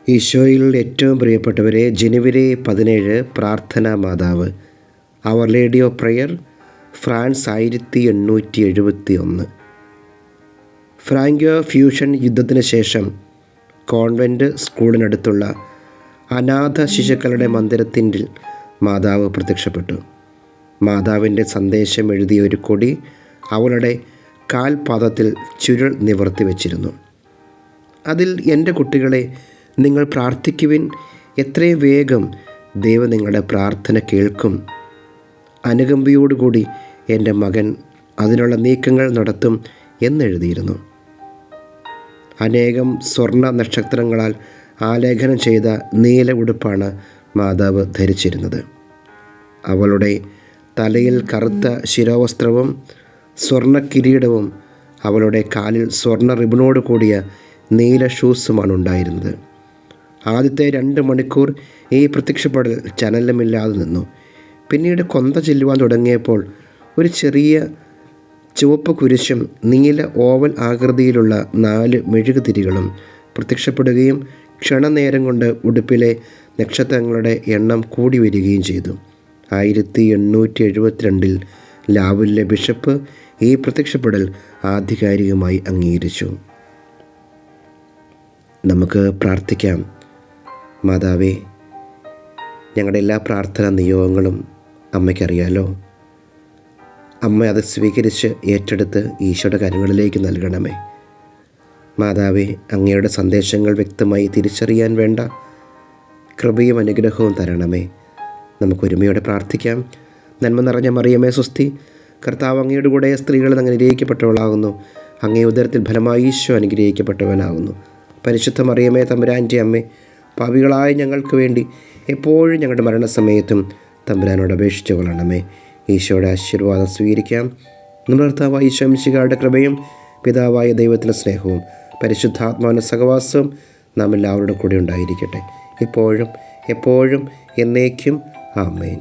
ഈശോയിൽ ഏറ്റവും പ്രിയപ്പെട്ടവരെ, ജനുവരി 17 പ്രാർത്ഥനാ മാതാവ്, our lady of prayer, France 1871. Franco Prussian യുദ്ധത്തിന് ശേഷം കോൺവെൻറ്റ് സ്കൂളിനടുത്തുള്ള അനാഥ ശിശുക്കളുടെ മന്ദിരത്തിൻ്റെ മാതാവ് പ്രത്യക്ഷപ്പെട്ടു. മാതാവിൻ്റെ സന്ദേശം എഴുതിയ ഒരു കൊടി അവളുടെ കാൽപാദത്തിൽ ചുരുൾ നിവർത്തി വച്ചിരുന്നു. അതിൽ, എൻ്റെ കുട്ടികളെ, നിങ്ങൾ പ്രാർത്ഥിക്കുവിൻ, എത്രയും വേഗം ദൈവം നിങ്ങളുടെ പ്രാർത്ഥന കേൾക്കും. അനുകമ്പയോടുകൂടി എൻ്റെ മകൻ അതിനുള്ള നീക്കങ്ങൾ നടത്തും എന്നെഴുതിയിരുന്നു. അനേകം സ്വർണ്ണ നക്ഷത്രങ്ങളാൽ ആലേഖനം ചെയ്ത നീല ഉടുപ്പാണ് മാതാവ് ധരിച്ചിരുന്നത്. അവളുടെ തലയിൽ കറുത്ത ശിരോവസ്ത്രവും സ്വർണ്ണ കിരീടവും അവളുടെ കാലിൽ സ്വർണ്ണ റിബണോട് കൂടിയ നീല ഷൂസുമാണ് ഉണ്ടായിരുന്നത്. ആദ്യത്തെ 2 മണിക്കൂർ ഈ പ്രത്യക്ഷപ്പെടൽ ചലനമില്ലാതെ നിന്നു. പിന്നീട് കൊന്ത ചെല്ലുവാൻ തുടങ്ങിയപ്പോൾ ഒരു ചെറിയ ചുവപ്പ് കുരിശും നീല ഓവൽ ആകൃതിയിലുള്ള 4 മെഴുകുതിരികളും പ്രത്യക്ഷപ്പെടുകയും ക്ഷണനേരം കൊണ്ട് ഉടുപ്പിലെ നക്ഷത്രങ്ങളുടെ എണ്ണം കൂടി വരികയും ചെയ്തു. 1872 ലാവുല്ലെ ബിഷപ്പ് ഈ പ്രത്യക്ഷപ്പെടൽ ആധികാരികമായി അംഗീകരിച്ചു. നമുക്ക് പ്രാർത്ഥിക്കാം. മാതാവേ, ഞങ്ങളുടെ എല്ലാ പ്രാർത്ഥനാ നിയോഗങ്ങളും അമ്മയ്ക്കറിയാലോ. അമ്മ അത് സ്വീകരിച്ച് ഏറ്റെടുത്ത് ഈശോയുടെ കരങ്ങളിലേക്ക് നൽകണമേ. മാതാവേ, അങ്ങയുടെ സന്ദേശങ്ങൾ വ്യക്തമായി തിരിച്ചറിയാൻ വേണ്ട കൃപയും അനുഗ്രഹവും തരണമേ. നമുക്കൊരുമയോടെ പ്രാർത്ഥിക്കാം. നന്മ നിറഞ്ഞ മറിയമേ സ്വസ്തി, കർത്താവ് അങ്ങയുടെ കൂടെ സ്ത്രീകളിൽ അങ്ങ് അനുഗ്രഹിക്കപ്പെട്ടവളാകുന്നു. അങ്ങേ ഉദരത്തിൽ ഫലമായി ഈശോ അനുഗ്രഹിക്കപ്പെട്ടവനാകുന്നു. പരിശുദ്ധ മറിയമേ, തമ്പുരാൻ്റെ അമ്മേ, പാപികളായ ഞങ്ങൾക്ക് വേണ്ടി എപ്പോഴും ഞങ്ങളുടെ മരണസമയത്തും തമ്പുരാനോട് അപേക്ഷിച്ചു കൊള്ളണമേ. ഈശോയുടെ ആശീർവാദം സ്വീകരിക്കാം. നമ്മുടെ കർത്താവായ ഈശോ മിശിഹായുടെ കൃപയും പിതാവായ ദൈവത്തിൻ്റെ സ്നേഹവും പരിശുദ്ധാത്മാവിൻ്റെ സഹവാസവും നാം എല്ലാവരുടെ കൂടെ ഉണ്ടായിരിക്കട്ടെ, ഇപ്പോഴും എപ്പോഴും എന്നേക്കും. ആമേൻ.